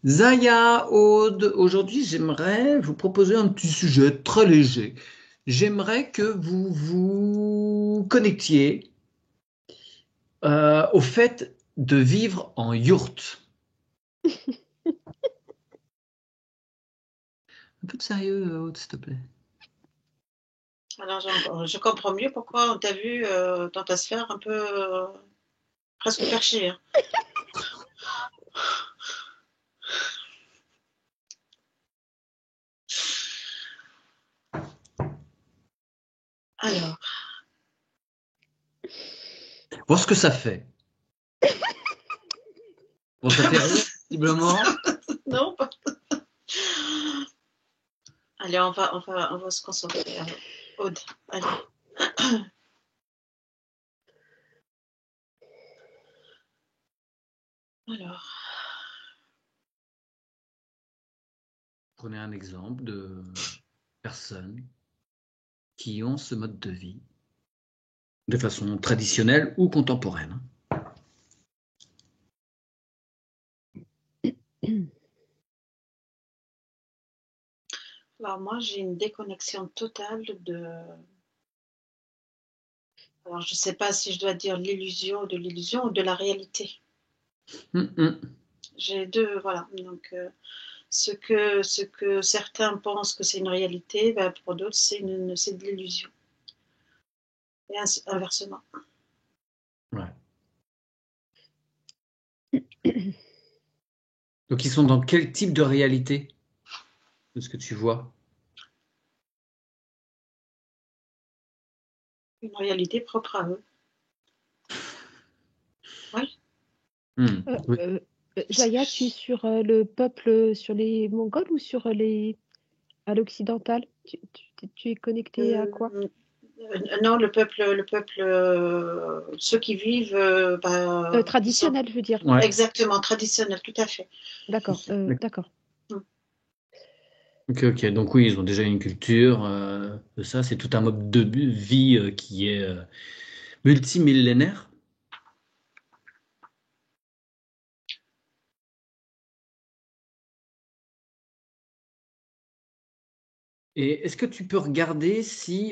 Zaya, Aude, aujourd'hui j'aimerais vous proposer un petit sujet très léger. J'aimerais que vous vous connectiez au fait de vivre en yourte. Un peu de sérieux, Aude, s'il te plaît. Alors, je comprends mieux pourquoi on t'a vu dans ta sphère un peu presque perché, hein. Alors, Voir ce que ça fait. Bon, ça fait rire, visiblement. non, allez, on va se concentrer. Alors, Aude, allez. Alors, Prenez un exemple de personnes qui ont ce mode de vie de façon traditionnelle ou contemporaine. alors moi, j'ai une déconnexion totale de. Alors, je ne sais pas si je dois dire de l'illusion ou de la réalité. J'ai deux, voilà. Donc, ce que certains pensent que c'est une réalité, ben, pour d'autres, c'est de l'illusion. Et inversement. Ouais. Donc ils sont dans quel type de réalité de ce que tu vois? Une réalité propre à eux. Oui. Euh, Oui. euh, Zaya, tu es sur le peuple, sur les Mongols ou sur à l'occidental? Tu es connecté à quoi? Non, le peuple, ceux qui vivent, ils sont Traditionnel, je veux dire. Ouais. exactement traditionnels, tout à fait. D'accord, d'accord. Mm. Ok, ok. Donc oui, ils ont déjà une culture de ça. C'est tout un mode de vie qui est multimillénaire. Et est-ce que tu peux regarder si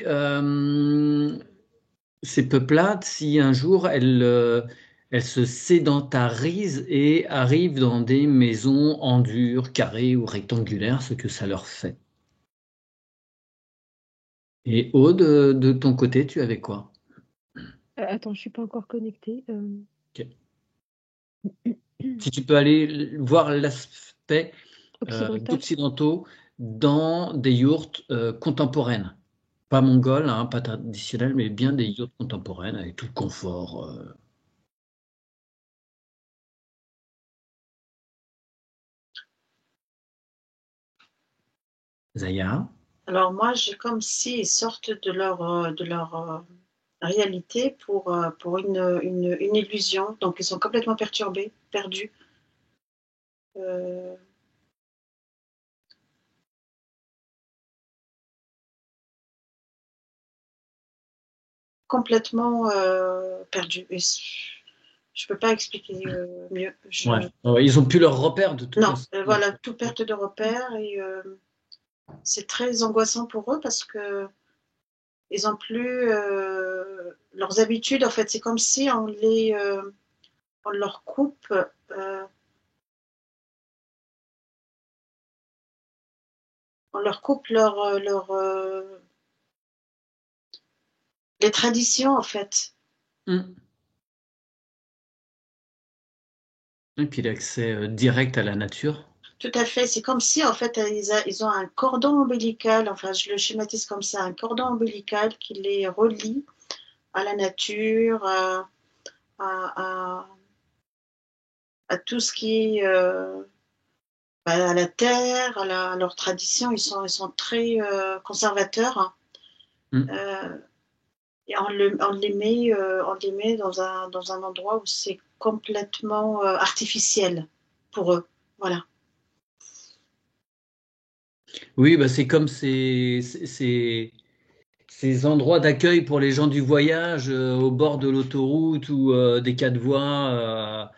ces peuples-là, si un jour elles se sédentarisent et arrivent dans des maisons en dur, carrées ou rectangulaires, ce que ça leur fait? Et Aude, de ton côté, tu avais quoi? Attends, je suis pas encore connectée. Ok. Si tu peux aller voir l'aspect Occidental. d'occidentaux dans des yourtes contemporaines. Pas mongoles, hein, pas traditionnelles, mais bien des yourtes contemporaines avec tout le confort. Zaya. Alors moi, j'ai comme s'ils sortent de leur réalité pour une illusion. Donc ils sont complètement perturbés, perdus. Euh, complètement perdus. Et je peux pas expliquer mieux. Ouais. Ils ont plus leur repère de toute Non, façon. voilà, tout perte de repère et c'est très angoissant pour eux parce que ils ont plus leurs habitudes. En fait, c'est comme si on leur coupe, on leur coupe les traditions en fait. Mm. Et puis l'accès direct à la nature. Tout à fait. C'est comme si en fait ils ont un cordon ombilical. Enfin, je le schématise comme ça, un cordon ombilical qui les relie à la nature, à, à tout ce qui est à la terre, à leurs traditions. Ils sont très conservateurs, hein. Mm. Euh, et on les met dans un endroit où c'est complètement artificiel pour eux. Voilà. Oui, bah, c'est comme ces endroits d'accueil pour les gens du voyage au bord de l'autoroute ou des quatre voies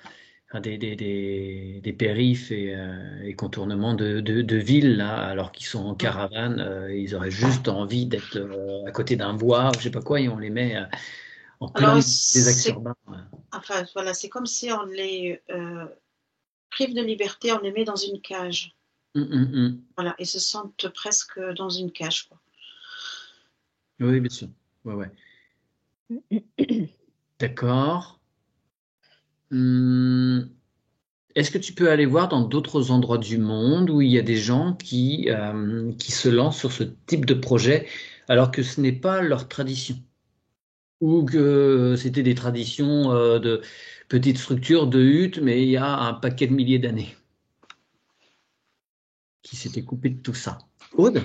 des périphes et contournements de villes, là, alors qu'ils sont en caravane, ils auraient juste envie d'être à côté d'un bois, ou je sais pas quoi, et on les met en plein Alors, milieu des axes urbains. enfin, voilà, c'est comme si on les prive de liberté, on les met dans une cage. Voilà, ils se sentent presque dans une cage, quoi. Oui, bien sûr. Ouais, ouais. D'accord. Est-ce que tu peux aller voir dans d'autres endroits du monde où il y a des gens qui se lancent sur ce type de projet alors que ce n'est pas leur tradition ou que c'était des traditions de petites structures, de huttes, mais il y a un paquet de milliers d'années qui s'étaient coupés de tout ça? Aude?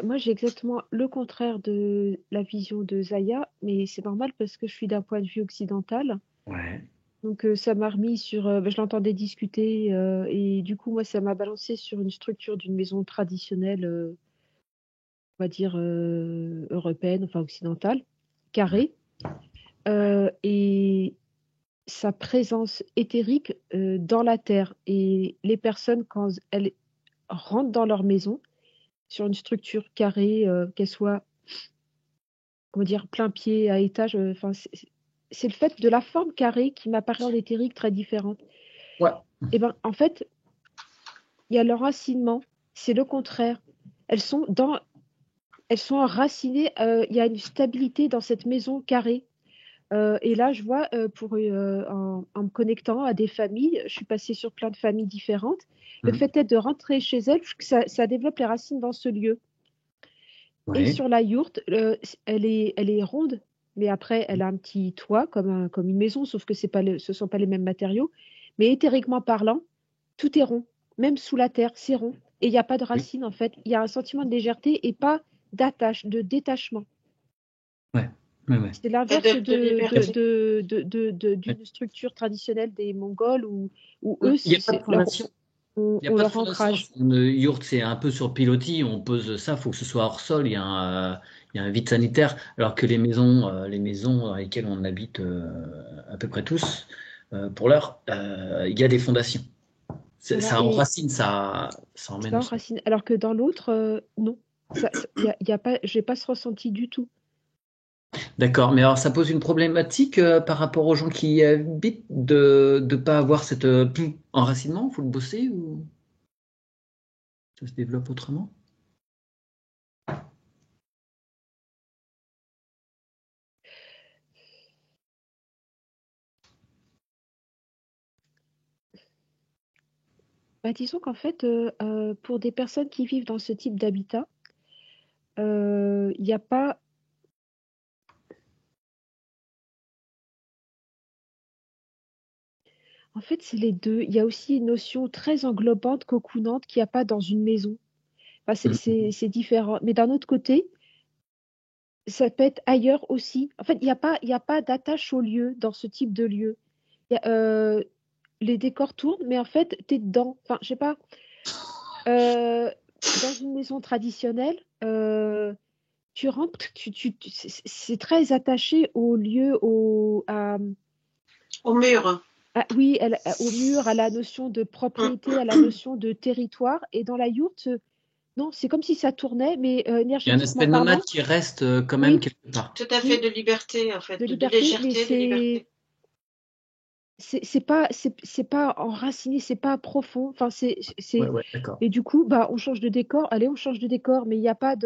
Moi, j'ai exactement le contraire de la vision de Zaya, mais c'est normal parce que je suis d'un point de vue occidental. Ouais. Donc, ça m'a remis sur. Je l'entendais discuter et du coup, moi, ça m'a balancé sur une structure d'une maison traditionnelle, on va dire européenne, enfin occidentale, carrée, et sa présence éthérique dans la terre. Et les personnes, quand elles rentrent dans leur maison, sur une structure carrée, qu'elle soit, comment dire, plein pied à étage, enfin, c'est le fait de la forme carrée qui m'apparaît en éthérique très différente. Ouais. Et ben, en fait, il y a leur enracinement, c'est le contraire. Elles sont dans, elles sont enracinées, il y a une stabilité dans cette maison carrée. Et là, je vois, en me connectant à des familles, je suis passée sur plein de familles différentes. Le fait est de rentrer chez elles, ça développe les racines dans ce lieu. Et Ouais. sur la yourte, elle est ronde, mais après, elle a un petit toit comme une maison, sauf que ce ne sont pas les mêmes matériaux. Mais éthériquement parlant, tout est rond. Même sous la terre, c'est rond. Et il n'y a pas de Oui. racines, en fait. Il y a un sentiment de légèreté et pas d'attache, de détachement. Ouais. Ouais, ouais. C'est Et l'inverse de liberté. d'une structure traditionnelle des Mongols où Il eux, n'y a pas de c'est fondation. Il n'y a on pas de leur fondation. ancrage. Une yourte, c'est un peu sur pilotis. On pose ça, il faut que ce soit hors sol. Il y a un vide sanitaire. Alors que les maisons dans lesquelles on habite à peu près tous, pour l'heure, il y a des fondations. Voilà. Ça Et enracine, ça emmène au ça sol. enracine. Alors que dans l'autre, non. Y a pas, j'ai pas ce ressenti du tout. D'accord. Mais alors, ça pose une problématique par rapport aux gens qui y habitent de ne pas avoir cette enracinement. Il faut le bosser ou ça se développe autrement? Disons qu'en fait, pour des personnes qui vivent dans ce type d'habitat, il n'y a pas. En fait, c'est les deux. Il y a aussi une notion très englobante, cocoonante, qu'il n'y a pas dans une maison. Enfin, c'est différent. Mais d'un autre côté, ça peut être ailleurs aussi. En fait, il y a pas d'attache au lieu dans ce type de lieu. Il y a, les décors tournent, mais en fait, tu es dedans. Enfin, je sais pas. Euh, Dans une maison traditionnelle, tu rentres, c'est très attaché au lieu, Au mur. oui, au mur, à la notion de propriété, à la Mm. notion de territoire. Et dans la yourte, non, c'est comme si ça tournait, mais Il y a un aspect énergétiquement nomade parlant, qui reste quand même oui, quelque part. Tout à fait, oui, de liberté, en de fait, de liberté, mais légèreté, de liberté. c'est pas enraciné, c'est pas profond. Enfin, Ouais, ouais, d'accord. et du coup, bah, on change de décor. Allez, on change de décor, mais il y a pas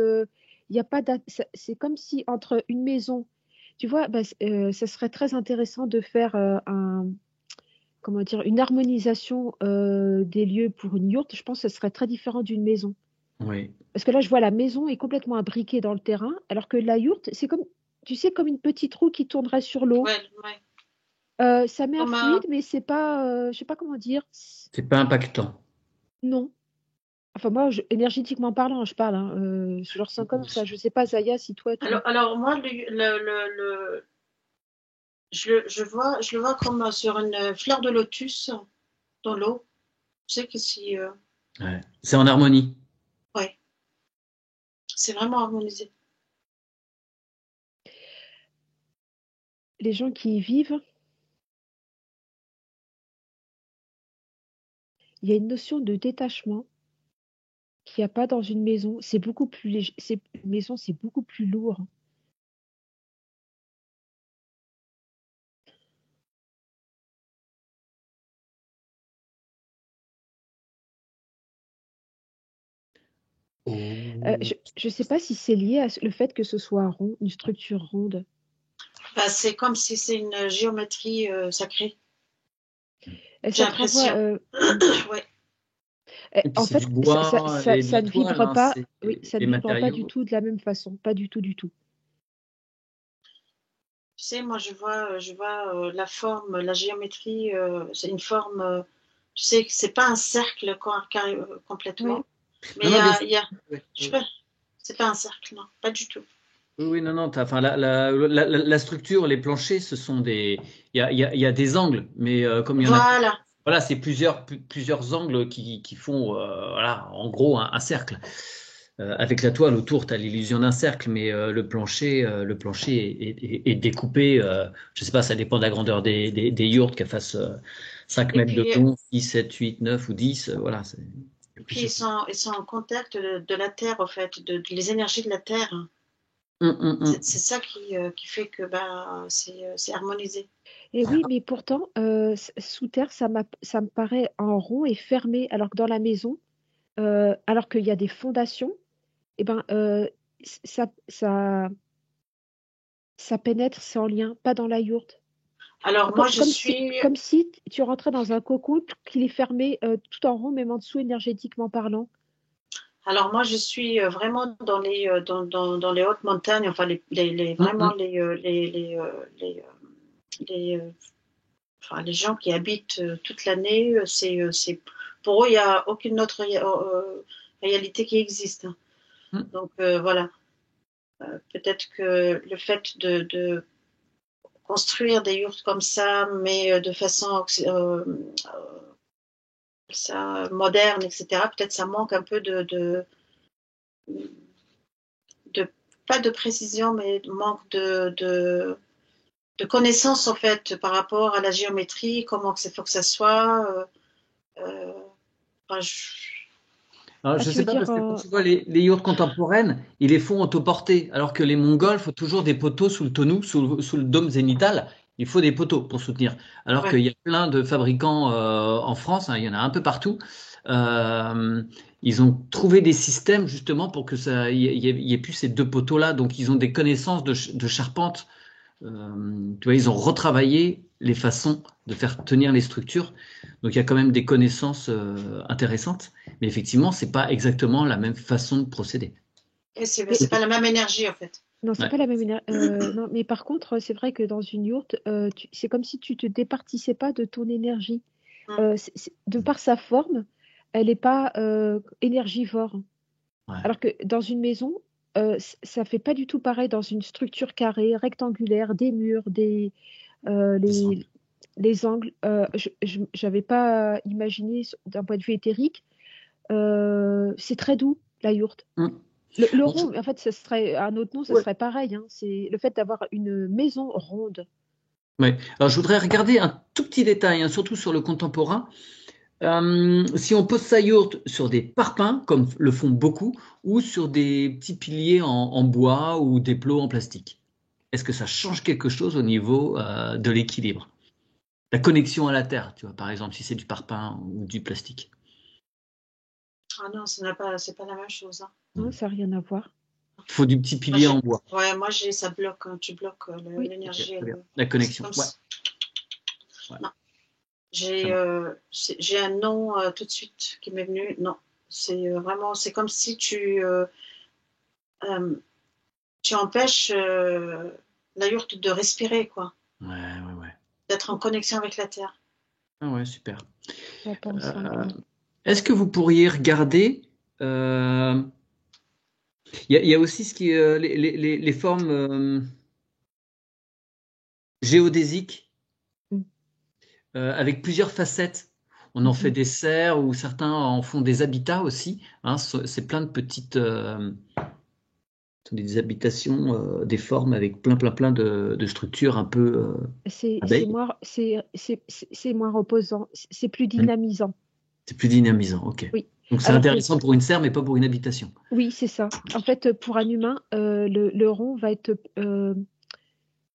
c'est comme si entre une maison, tu vois, bah, ça serait très intéressant de faire comment dire, une harmonisation des lieux pour une yourte. Je pense que ce serait très différent d'une maison. Oui. Parce que là, je vois la maison est complètement imbriquée dans le terrain, alors que la yourte, c'est comme, tu sais, comme une petite roue qui tournerait sur l'eau. Ouais, ouais. Ça met un Comme fluide, un... mais c'est pas, je sais pas comment dire. C'est pas impactant. Non. Enfin, moi, énergétiquement parlant, je parle, hein, je le ressens comme ça. Je sais pas, Zaya, si toi, tu. Alors moi, je le vois comme sur une fleur de lotus dans l'eau. Je sais que si... Ouais. C'est en harmonie. ouais, c'est vraiment harmonisé. Les gens qui y vivent, il y a une notion de détachement qu'il n'y a pas dans une maison. C'est beaucoup plus léger. Une maison, c'est beaucoup plus lourd. Je ne sais pas si c'est lié à le fait que ce soit rond, une structure ronde. Bah, c'est comme si c'est une géométrie sacrée. Et J'ai ça te renvoie. l'impression. Ouais. Et puis En c'est fait, du bois et de ça la ne toile, vibre hein, pas. c'est Oui, ça les ne vibre pas du matériaux. tout de la même façon. Pas du tout, du tout. Tu sais, moi, je vois la forme, la géométrie, c'est une forme, tu sais, c'est pas un cercle complètement, Oui. mais Non, non, bien sûr. il y a, Ouais, je sais ouais. pas, c'est pas un cercle, non, pas du tout. Oui, oui, non, non. Enfin, la structure, les planchers, ce sont des. Il y a des angles, mais comme il y en a. Voilà, Voilà, c'est plusieurs angles qui font, voilà, en gros, un cercle. Avec la toile autour, tu as l'illusion d'un cercle, mais le plancher est découpé. Je sais pas, ça dépend de la grandeur des yurts, qu'elles fassent 5 et mètres de puis, long, 6, 7, 8, 9 ou 10. Voilà. ils sont en contact de la terre, en fait, les énergies de la terre. Hum. C'est ça qui fait que bah, c'est harmonisé. Et oui, mais pourtant, sous terre, ça me paraît en rond et fermé, alors que dans la maison, alors qu'il y a des fondations, eh ben, ça, ça, ça pénètre sans lien, pas dans la yourte. Alors moi, je suis, Comme si tu rentrais dans un cocon qu'il est fermé tout en rond, même en dessous énergétiquement parlant. alors moi, je suis vraiment dans les hautes montagnes, enfin vraiment Hum. enfin, les gens qui habitent toute l'année, pour eux, il n'y a aucune autre réalité qui existe. Hum. Donc voilà. Peut-être que le fait de construire des yurts comme ça, mais de façon ça, moderne, etc., peut-être ça manque un peu de pas de précision, mais manque de connaissances en fait par rapport à la géométrie, comment que faut que ça soit. Enfin, Alors, Ah, je tu sais veux pas, dire, parce que quand tu vois les yurts contemporaines, ils les font autoporter, alors que les Mongols, il faut toujours des poteaux sous le tonneau, sous le dôme zénital. Il faut des poteaux pour soutenir. Alors ouais. qu'il y a plein de fabricants en France, hein, il y en a un peu partout. euh, Ils ont trouvé des systèmes justement pour que ça, il y ait plus ces deux poteaux-là. Donc, ils ont des connaissances de charpente. Tu vois, ils ont retravaillé les façons de faire tenir les structures. Donc, il y a quand même des connaissances intéressantes. Mais effectivement, c'est pas exactement la même façon de procéder. Et mais c'est pas la même énergie en fait. non, c'est Ouais. pas la même énergie. Non, mais par contre, c'est vrai que dans une yourte, c'est comme si tu te départissais pas de ton énergie. Mm. De par sa forme, elle n'est pas énergivore. Ouais. Alors que dans une maison, ça fait pas du tout pareil dans une structure carrée, rectangulaire, des murs, Descendre. les angles. Je n'avais pas imaginé d'un point de vue éthérique. C'est très doux, la yourte. Hum. Le Bon, rond, en fait, ce serait un autre nom, ce ouais. serait pareil, hein. C'est le fait d'avoir une maison ronde. Ouais. Alors, je voudrais regarder un tout petit détail, hein, surtout sur le contemporain. Si on pose sa yourte sur des parpaings, comme le font beaucoup, ou sur des petits piliers en bois ou des plots en plastique, est-ce que ça change quelque chose au niveau de l'équilibre? La connexion à la terre, tu vois, par exemple, si c'est du parpaing ou du plastique. Ah non, c'est pas la même chose. Hein. Non, ça n'a rien à voir. Il faut du petit Moi, pilier en bois. ouais, moi ça bloque, hein, tu bloques Oui. Ok, l'énergie. très bien. La C'est connexion. comme Ouais, ça. ouais, Non, ça marche. j'ai un nom tout de suite qui m'est venu. Non, c'est vraiment, c'est comme si euh, tu empêches la yourte de respirer, quoi, Ouais, ouais, ouais. d'être en connexion avec la terre. Ah ouais, super. Ça n'a pas un sens. Euh, Est-ce que vous pourriez regarder il y a aussi ce qui, les formes géodésiques Mm. avec plusieurs facettes. On en fait Mhm. des serres ou certains en font des habitats aussi. Hein, c'est plein de petites des habitations, des formes avec plein de structures un peu C'est abeilles. moins, c'est moins reposant, c'est plus Mm. dynamisant. C'est plus dynamisant, ok. Oui. Donc c'est intéressant pour une serre, mais pas pour une habitation. Oui, c'est ça. En fait, pour un humain, le rond va être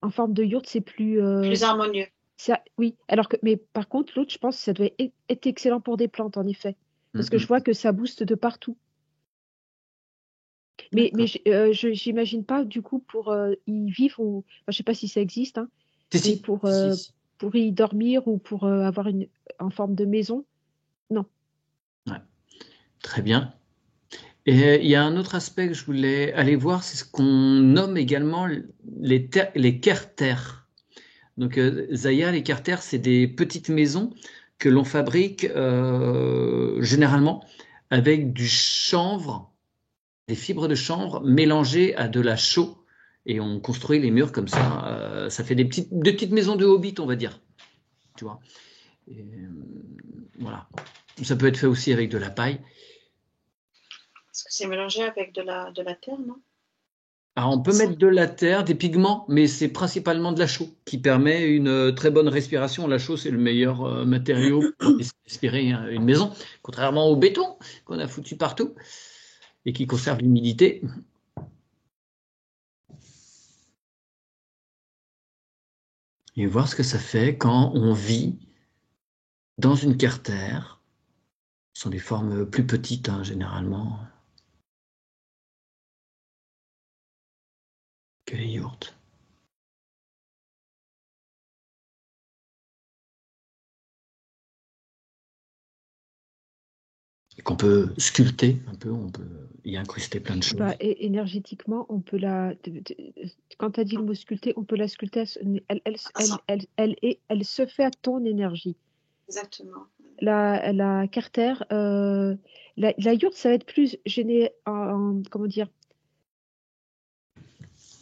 en forme de yourte, c'est plus harmonieux. Oui, mais par contre, l'autre, je pense que ça doit être excellent pour des plantes, en effet. Parce que je vois que ça booste de partout. Mais j'imagine pas, du coup, pour y vivre, ou enfin, je sais pas si ça existe, hein, mais pour y dormir ou pour avoir en forme de maison, non. Ouais. Très bien. Et il y a un autre aspect que je voulais aller voir, c'est ce qu'on nomme également les carters. Donc, Zaya, les carters, c'est des petites maisons que l'on fabrique généralement avec du chanvre, des fibres de chanvre mélangées à de la chaux. Et on construit les murs comme ça. Ça fait des petites maisons de hobbit, on va dire. Tu vois. Et, voilà. Ça peut être fait aussi avec de la paille. Est-ce que c'est mélangé avec de la terre, non? Alors, on peut mettre de la terre, des pigments, mais c'est principalement de la chaux qui permet une très bonne respiration. La chaux, c'est le meilleur matériau pour respirer une maison, contrairement au béton qu'on a foutu partout et qui conserve l'humidité. Et voir ce que ça fait quand on vit dans une carter. Ce sont des formes plus petites, hein, généralement, que les yourtes. Et qu'on peut sculpter un peu, on peut y incruster plein de choses. Énergétiquement, on peut quand tu as dit le mot sculpter, on peut la sculpter, elle se fait à ton énergie. Exactement. La carter, la yourte, ça va être plus gêné comment dire,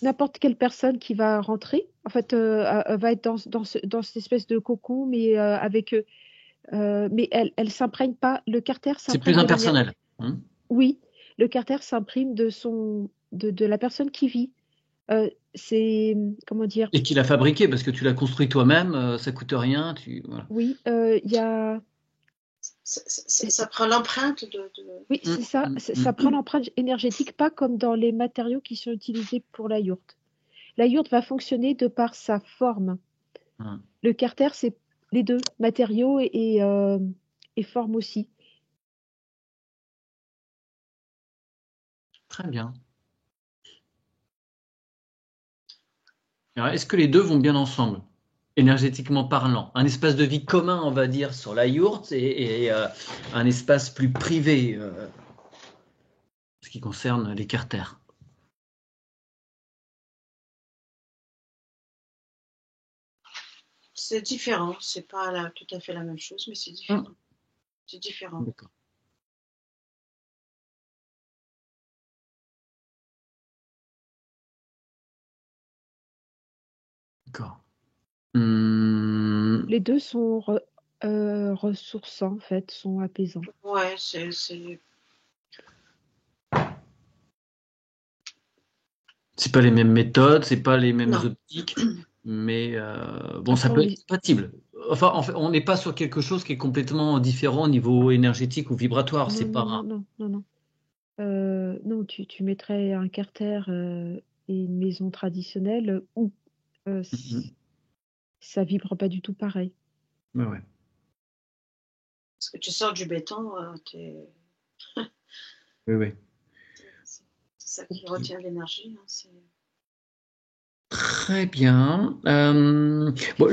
n'importe quelle personne qui va rentrer, en fait, va être dans cette espèce de cocon, mais mais elle s'imprègne pas. Le carter c'est plus impersonnel. Oui, le carter s'imprime de la personne qui vit. C'est comment dire. Et qui l'a fabriqué parce que tu l'as construit toi-même, ça coûte rien. Voilà. Oui, il y a. Ça prend l'empreinte de. Oui, c'est ça. Ça prend l'empreinte énergétique, pas comme dans les matériaux qui sont utilisés pour la yourte. La yourte va fonctionner de par sa forme. Le carter, c'est les deux, matériaux et forme aussi. Très bien. Alors, est-ce que les deux vont bien ensemble, énergétiquement parlant? Un espace de vie commun, on va dire, sur la yourte et un espace plus privé, ce qui concerne les carters. C'est différent, c'est pas tout à fait la même chose, mais c'est différent. C'est différent. D'accord. D'accord. Les deux sont ressourçants, en fait, sont apaisants. Ouais, c'est pas les mêmes méthodes, c'est pas les mêmes optiques, mais bon, ça peut être compatible. Enfin, en fait, on n'est pas sur quelque chose qui est complètement différent au niveau énergétique ou vibratoire. C'est pas. Non. Non, tu mettrais un carter et une maison traditionnelle où ça vibre pas du tout pareil. Ouais. Parce que tu sors du béton, Oui. C'est ça qui retient l'énergie. Très bien. Bon,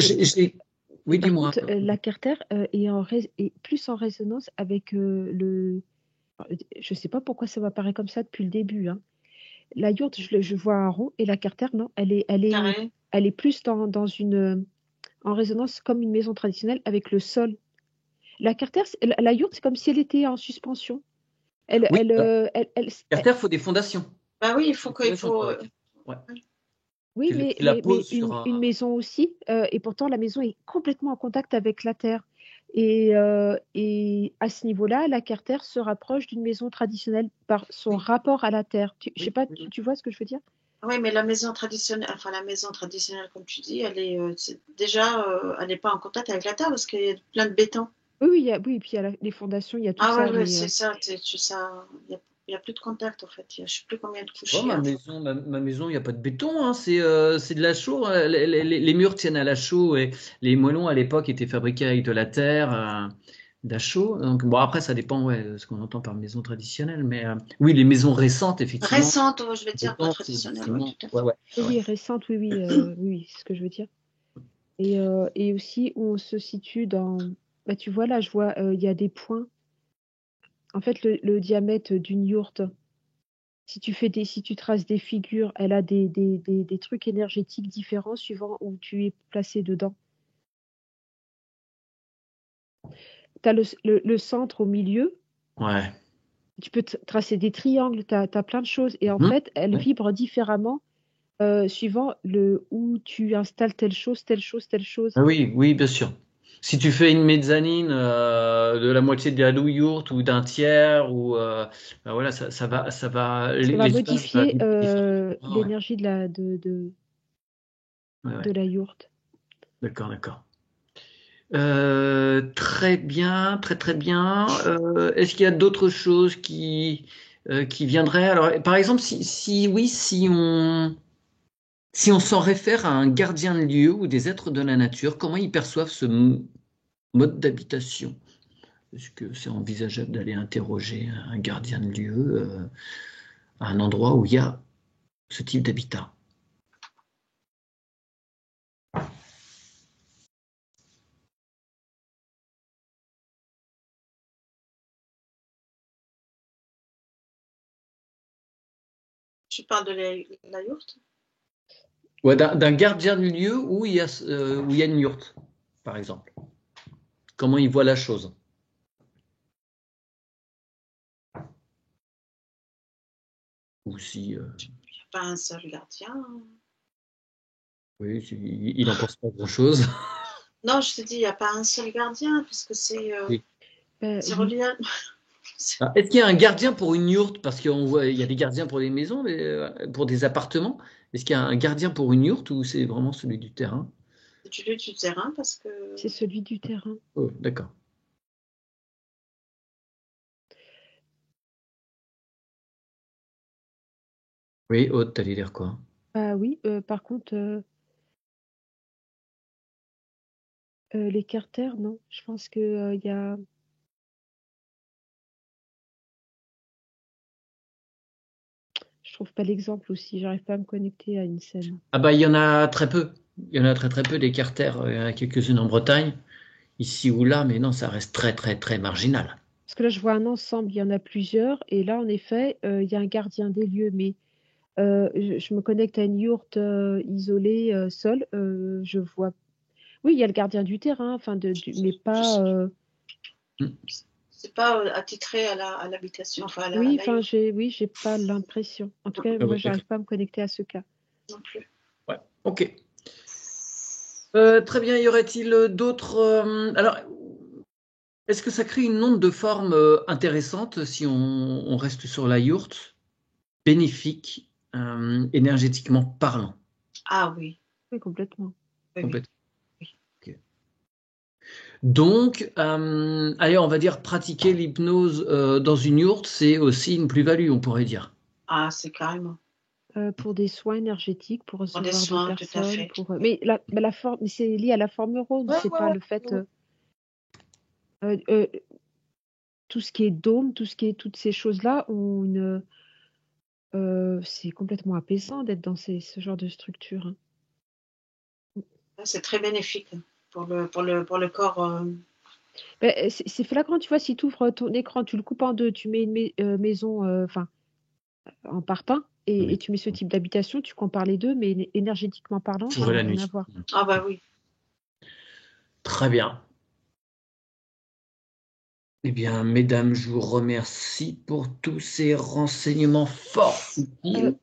oui, dis-moi. Contre, la carter est plus en résonance avec le. Je ne sais pas pourquoi ça m'apparaît comme ça depuis le début. Hein. La yourte, je vois un rond et la carter, non, elle est plus en résonance comme une maison traditionnelle avec le sol. La carter, la yourte, c'est comme si elle était en suspension. Carter, il faut des fondations. Bah oui, il faut. Ouais. Oui, mais une maison aussi, et pourtant la maison est complètement en contact avec la terre. Et à ce niveau-là, la carter se rapproche d'une maison traditionnelle par son rapport à la terre. Je sais pas, tu vois ce que je veux dire? Oui, mais la maison traditionnelle, comme tu dis, elle est déjà, elle n'est pas en contact avec la terre parce qu'il y a plein de béton. Oui, oui, et puis il y a les fondations, il y a tout Ah ça, ouais, mais c'est ça. Ça, il y a plus de contact en fait. Je sais plus combien de couches Oh, il y a. ma maison, il n'y a pas de béton, hein, c'est de la chaux. Les murs tiennent à la chaux et les moellons à l'époque étaient fabriqués avec de la terre, de la chaux. Donc, bon, après, ça dépend de ce qu'on entend par maison traditionnelle. Mais oui, les maisons récentes, effectivement, Récente, je vais dire, pas béton, c'est du traditionnelle, oui, ciment. tout à Ouais, fait. ouais, oui, ouais, ouais. oui, récente, oui, oui, oui, c'est ce que je veux dire. Et aussi où on se situe dans, bah, tu vois là, je vois, il y a des points. En fait, le diamètre d'une yourte, si tu traces des figures, elle a des trucs énergétiques différents suivant où tu es placé dedans. Tu as le centre au milieu, Ouais. tu peux tracer des triangles, tu as plein de choses. Et en Mhm. fait, elles Ouais. vibrent différemment suivant où tu installes telle chose, telle chose, telle chose. Ah oui, oui, bien sûr. Si tu fais une mezzanine de la moitié de la yourte ou d'un tiers, ou ben voilà, Ça va l'espace va modifier vibrer différemment. Ouais, l'énergie ouais, de ouais. la yourte. D'accord, d'accord. Très bien, très très bien. Est-ce qu'il y a d'autres choses qui viendraient? Alors, par exemple, si on s'en réfère à un gardien de lieu ou des êtres de la nature, comment ils perçoivent ce mode d'habitation? Est-ce que c'est envisageable d'aller interroger un gardien de lieu à un endroit où il y a ce type d'habitat? Tu parles de la yourte? Ouais, d'un gardien de lieu où il y a une yourte, par exemple. Comment il voit la chose? Ou si, Il n'y a pas un seul gardien. oui, il en pense pas grand-chose. Non, je te dis, il n'y a pas un seul gardien, puisque Oui. c'est Oui. relié. Ah, est-ce qu'il y a un gardien pour une yourte? Parce qu'on voit, il y a des gardiens pour des maisons, mais pour des appartements. Est-ce qu'il y a un gardien pour une yourte ou c'est vraiment celui du terrain? Tu luttes du terrain parce que C'est celui du terrain. Oh, d'accord. Oui, Aude, t'allais dire quoi? Ah oui, par contre, les carters, non. Je pense que il y a. Je trouve pas l'exemple aussi. J'arrive pas à me connecter à une scène. Ah bah il y en a très peu. Il y en a très très peu des carters. Il y en a quelques-unes en Bretagne, ici ou là, mais non, ça reste très très très marginal. Parce que là, je vois un ensemble, il y en a plusieurs. Et là, en effet, il y a un gardien des lieux. Mais je me connecte à une yourte isolée, seule. Je vois. Oui, il y a le gardien du terrain, enfin, mais pas. Hmm. c'est pas attitré à l'habitation, enfin à Oui, la enfin, yourte j'ai pas l'impression. En tout cas, Ah moi, oui, d'accord. j'arrive pas à me connecter à ce cas. non plus. Ouais. Ok. Très bien. Y aurait-il d'autres alors, est-ce que ça crée une onde de forme intéressante si on reste sur la yourte, bénéfique, énergétiquement parlant? Ah oui, Oui, complètement. oui, oui. Complètement. Oui. Ok. Donc, allez, on va dire pratiquer l'hypnose dans une yourte, c'est aussi une plus-value, on pourrait dire. Ah, c'est carrément. Pour des soins énergétiques, pour Pour des recevoir des soins, tout à personnes, fait. pour mais la forme, mais c'est lié à la forme ronde, Ouais, c'est ouais, pas ouais. le fait Ouais. euh, euh, tout ce qui est dôme, tout ce qui est toutes ces choses-là c'est complètement apaisant d'être dans ce genre de structure, hein. C'est très bénéfique pour le corps. Ben, c'est flagrant, tu vois, si tu ouvres ton écran, tu le coupes en deux, tu mets une maison, enfin, en parpaing, et Oui. tu mets ce type d'habitation, tu compares les deux, mais énergétiquement parlant, Pour ça n'a la rien à nuit. voir. Ah bah oui. Très bien. Eh bien, mesdames, je vous remercie pour tous ces renseignements fort Euh, utiles.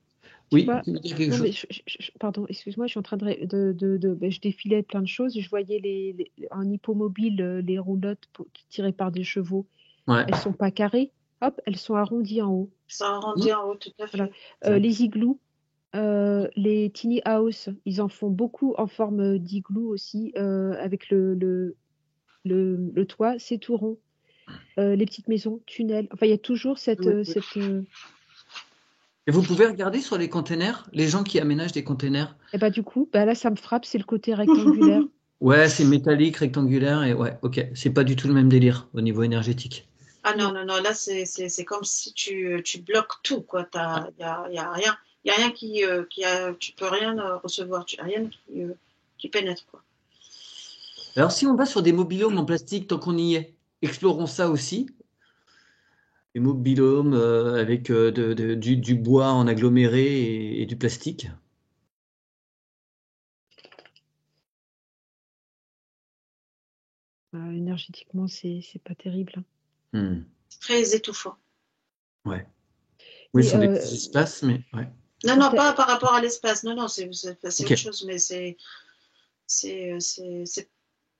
Tu Oui, vois, tu veux dire quelque non mais chose? pardon, excuse-moi, je suis en train ben, je défilais plein de choses, je voyais en hippomobile les roulottes tirées par des chevaux. Ouais. Elles sont pas carrées, hop, elles sont arrondies en haut. Ça Mmh. arrondit en haut, tout à Voilà. fait. Les igloos, les tiny house, ils en font beaucoup en forme d'igloo aussi, avec Le toit, c'est tout rond. Les petites maisons, tunnels. Enfin, il y a toujours cette. Et vous pouvez regarder sur les containers, les gens qui aménagent des containers. Et bah du coup, bah là, ça me frappe, c'est le côté rectangulaire. Ouais, c'est métallique, rectangulaire, et ouais, ok. C'est pas du tout le même délire au niveau énergétique. Ah non, Non. non, non, là, c'est comme si tu bloques tout, quoi. Y a rien. Il y a rien tu peux rien recevoir, rien qui pénètre, quoi. Alors, si on va sur des mobilhomes en plastique, tant qu'on y est, explorons ça aussi. Des mobilhomes avec du bois en aggloméré et du plastique. Énergétiquement, c'est pas terrible, hein. Hmm. C'est très étouffant. Ouais. Oui, Mais ce sont des petits espaces, mais ouais. Non, non, pas par rapport à l'espace. Non, non, c'est Ok. autre chose, mais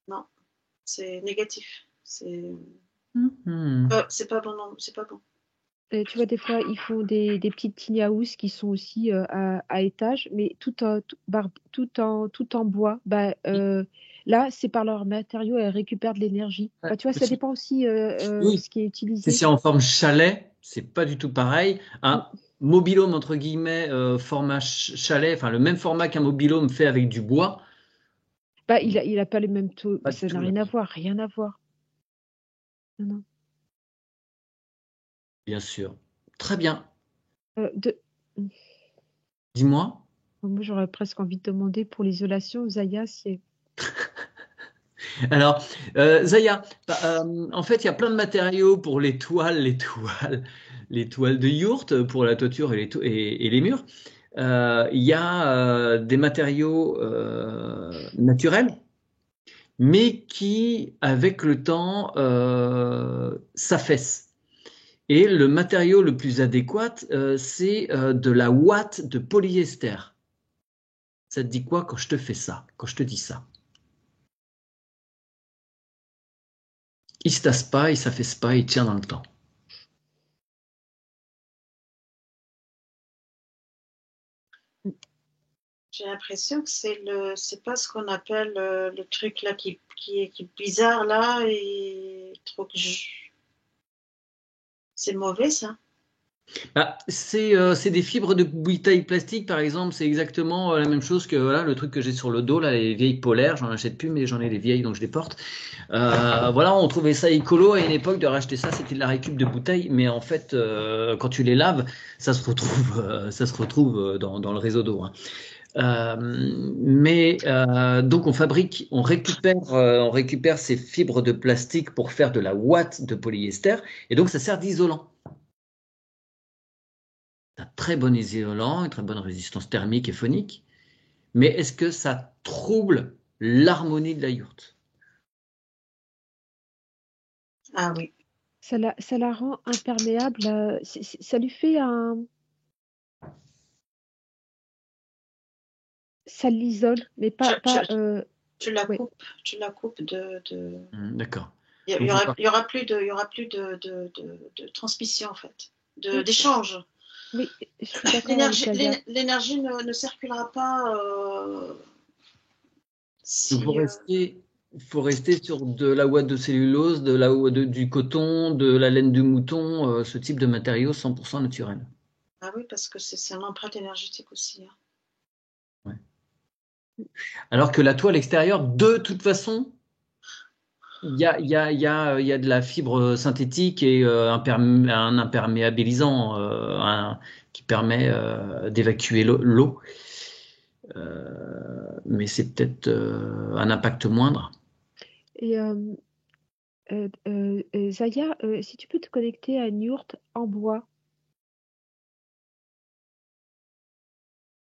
non, c'est négatif. Mhm. C'est pas bon, non, c'est pas bon. tu vois, des fois, ils font des petites tiny houses qui sont aussi à étage, mais tout en bois. Bah, là, c'est par leurs matériaux, elles récupèrent de l'énergie. Ouais. Bah, tu vois, ça dépend aussi Oui, ce qui est si utilisé. c'est en forme chalet, c'est pas du tout pareil. Mm. Un mobilhome, entre guillemets, format chalet, enfin le même format qu'un mobilhome fait avec du bois, Bah, il a pas les mêmes taux. pas du Ça n'a tout la rien à même. voir, rien à voir. Non, non. Bien sûr. Très bien. Euh, de... Dis-moi. Moi, j'aurais presque envie de demander pour l'isolation, Zaya, si... Alors, Zaya, en fait, il y a plein de matériaux pour les toiles de yourte pour la toiture et les murs. Il y a des matériaux naturels, mais qui, avec le temps, s'affaissent. Et le matériau le plus adéquat, c'est de la ouate de polyester. Ça te dit quoi quand je te fais ça, quand je te dis ça? Il se tasse pas, il s'affaisse pas, il tient dans le temps. J'ai l'impression que c'est pas ce qu'on appelle le truc là qui est bizarre là et trop c'est mauvais ça. Ah, c'est des fibres de bouteilles plastique, par exemple. C'est exactement la même chose que voilà, le truc que j'ai sur le dos, là, les vieilles polaires. J'en achète plus, mais j'en ai des vieilles, donc je les porte. Voilà, on trouvait ça écolo à une époque de racheter ça. C'était de la récup de bouteilles, mais en fait, quand tu les laves, ça se retrouve dans le réseau d'eau, hein. Donc on récupère ces fibres de plastique pour faire de la ouate de polyester, et donc ça sert d'isolant. Un très bon isolant, une très bonne résistance thermique et phonique, mais est-ce que ça trouble l'harmonie de la yourte? Ah oui. Ça la rend imperméable. Ça lui fait un... Ça l'isole, mais Tu, tu, pas ouais. tu la coupes D'accord. il Donc, faut pas- il y aura plus de transmission en fait, Oui, d'échange. oui, je suis d'accord avec Zaya. L'énergie ne circulera pas donc, si. faut rester sur de la ouate de cellulose, du coton, de la laine du mouton, ce type de matériaux 100% naturel. Ah oui, parce que c'est une empreinte énergétique aussi, hein. Ouais. Alors que la toile extérieure, de toute façon, il y a de la fibre synthétique et un imperméabilisant qui permet d'évacuer l'eau. Mais c'est peut-être un impact moindre. Et Zaya, si tu peux te connecter à une yourte en bois,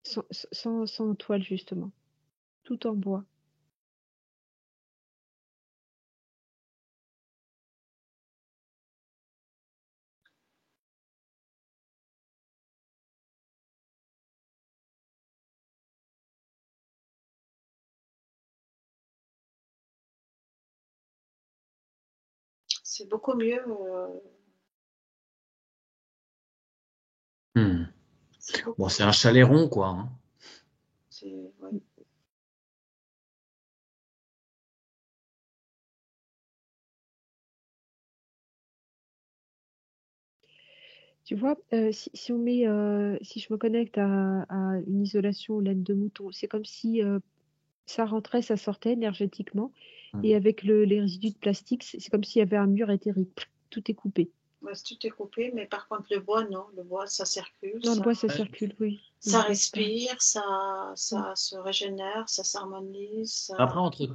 sans toile justement, tout en bois. C'est beaucoup mieux. Hmm. C'est Bon, beaucoup. c'est un chalet rond, quoi, hein. Ouais. Tu vois, si on met, si je me connecte à une isolation laine de mouton, c'est comme si ça rentrait, ça sortait énergétiquement. Et avec les résidus de plastique, c'est comme s'il y avait un mur éthérique. Tout est coupé. Ouais, tout est coupé, mais par contre, le bois, non. Le bois, ça circule. Non, le bois, ça circule, oui. Ça respire, ça se régénère, ça s'harmonise. Après, entre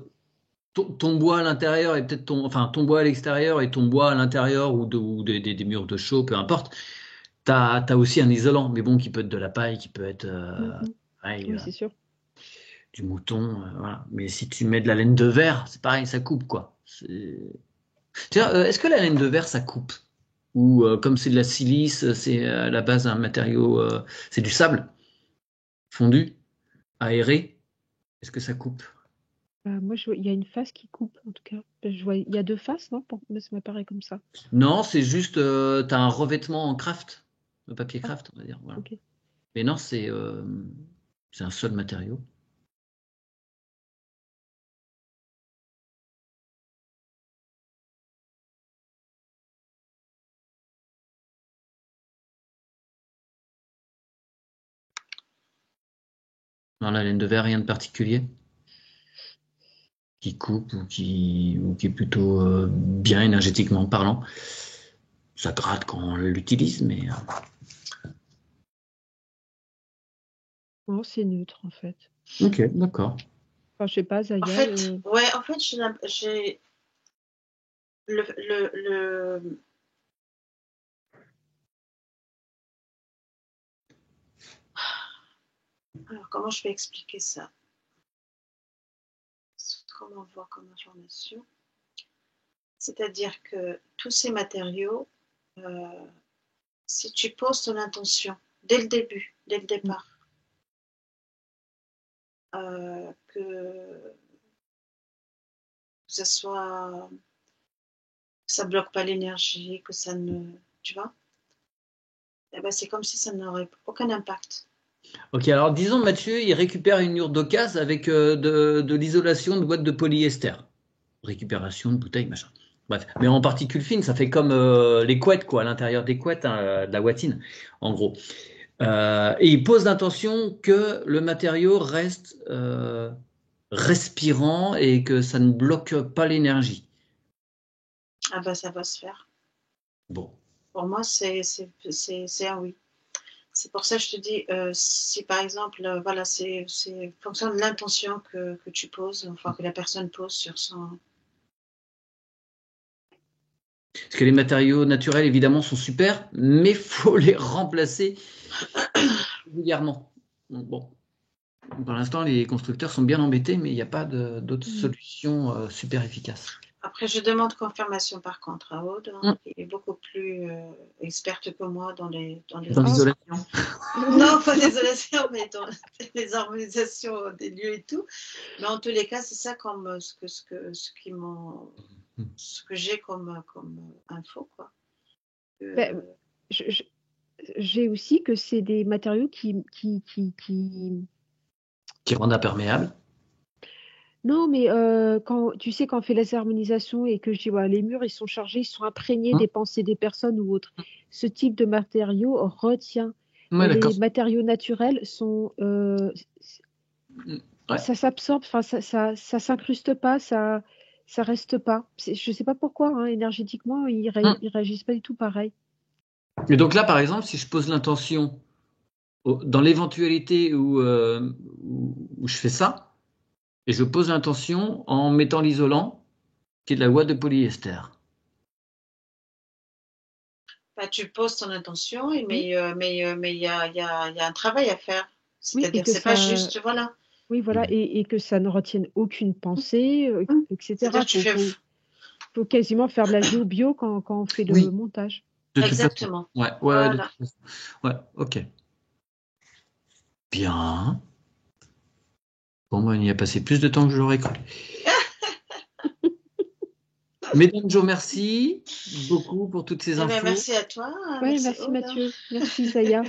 ton bois à l'intérieur et peut-être ton bois à l'extérieur et ton bois à l'intérieur ou des murs de chaux, peu importe, t'as aussi un isolant, mais bon, qui peut être de la paille, qui peut être Oui, c'est sûr. du mouton, voilà. Mais si tu mets de la laine de verre, c'est pareil, ça coupe, quoi. Tiens, est-ce que la laine de verre, ça coupe? Ou comme c'est de la silice, c'est à la base un matériau, c'est du sable fondu, aéré, est-ce que ça coupe? Moi, il y a une face qui coupe, en tout cas. Je vois, il y a 2 faces, non? Mais ça m'apparaît comme ça. Non, c'est juste, tu as un revêtement en craft, de papier craft, on va dire. Voilà. Ok. Mais non, c'est un seul matériau. Dans la laine de verre, rien de particulier qui coupe ou qui est plutôt bien énergétiquement parlant. Ça gratte quand on l'utilise, mais Non, c'est neutre, en fait. ok, d'accord. Enfin, je sais pas, Zaya. En fait, j'ai le Alors, comment je vais expliquer ça? Comment on voit comme information? C'est-à-dire que tous ces matériaux, si tu poses ton intention dès le début, dès le départ, que ça soit, que ça bloque pas l'énergie, que ça ne, tu vois, eh ben, c'est comme si ça n'aurait aucun impact. Ok, alors disons Mathieu, il récupère une urde d'occasion avec de l'isolation de boîte de polyester. Récupération de bouteilles, machin. Bref, mais en particules fines, ça fait comme les couettes, quoi, à l'intérieur des couettes, hein, de la watine, en gros. Et il pose l'intention que le matériau reste respirant et que ça ne bloque pas l'énergie. Ah ben, ça va se faire. Bon. Pour moi, c'est un oui. C'est pour ça que je te dis, si par exemple, voilà, c'est fonction de l'intention que tu poses, enfin que la personne pose sur son. Parce que les matériaux naturels, évidemment, sont super, mais faut les remplacer régulièrement. Donc, bon. Pour l'instant, les constructeurs sont bien embêtés, mais il n'y a pas d'autres solutions super efficaces. Après, je demande confirmation par contre à Aude, qui est beaucoup plus experte que moi dans l'isolation. Non, pas l'isolation, mais dans les harmonisations des lieux et tout. Mais en tous les cas, c'est ça comme ce que j'ai comme info, quoi. J'ai aussi que c'est des matériaux qui rendent imperméable. Non, mais quand tu sais, quand on fait les harmonisations et que je dis les murs ils sont chargés, ils sont imprégnés des pensées des personnes ou autres. Ce type de matériau retient. Les matériaux naturels sont ça s'absorbe, enfin ça s'incruste pas, ça reste pas. Je sais pas pourquoi, énergétiquement ils réagissent pas du tout pareil. Mais donc là, par exemple, si je pose l'intention dans l'éventualité où je fais ça. Et je pose l'intention en mettant l'isolant, qui est de la ouate de polyester. Bah, tu poses ton intention, mais il y a un travail à faire. C'est-à-dire que c'est pas juste, voilà. Oui, voilà, et que ça ne retienne aucune pensée, etc. Il faut quasiment faire de la géo-bio quand on fait le montage. Exactement. Ouais, voilà. Ouais, ok. Bien. Bon, moi, on y a passé plus de temps que je l'aurais cru. Mesdames, Jo, merci beaucoup pour toutes ces infos. Merci à toi. Merci Mathieu. Merci Zaya.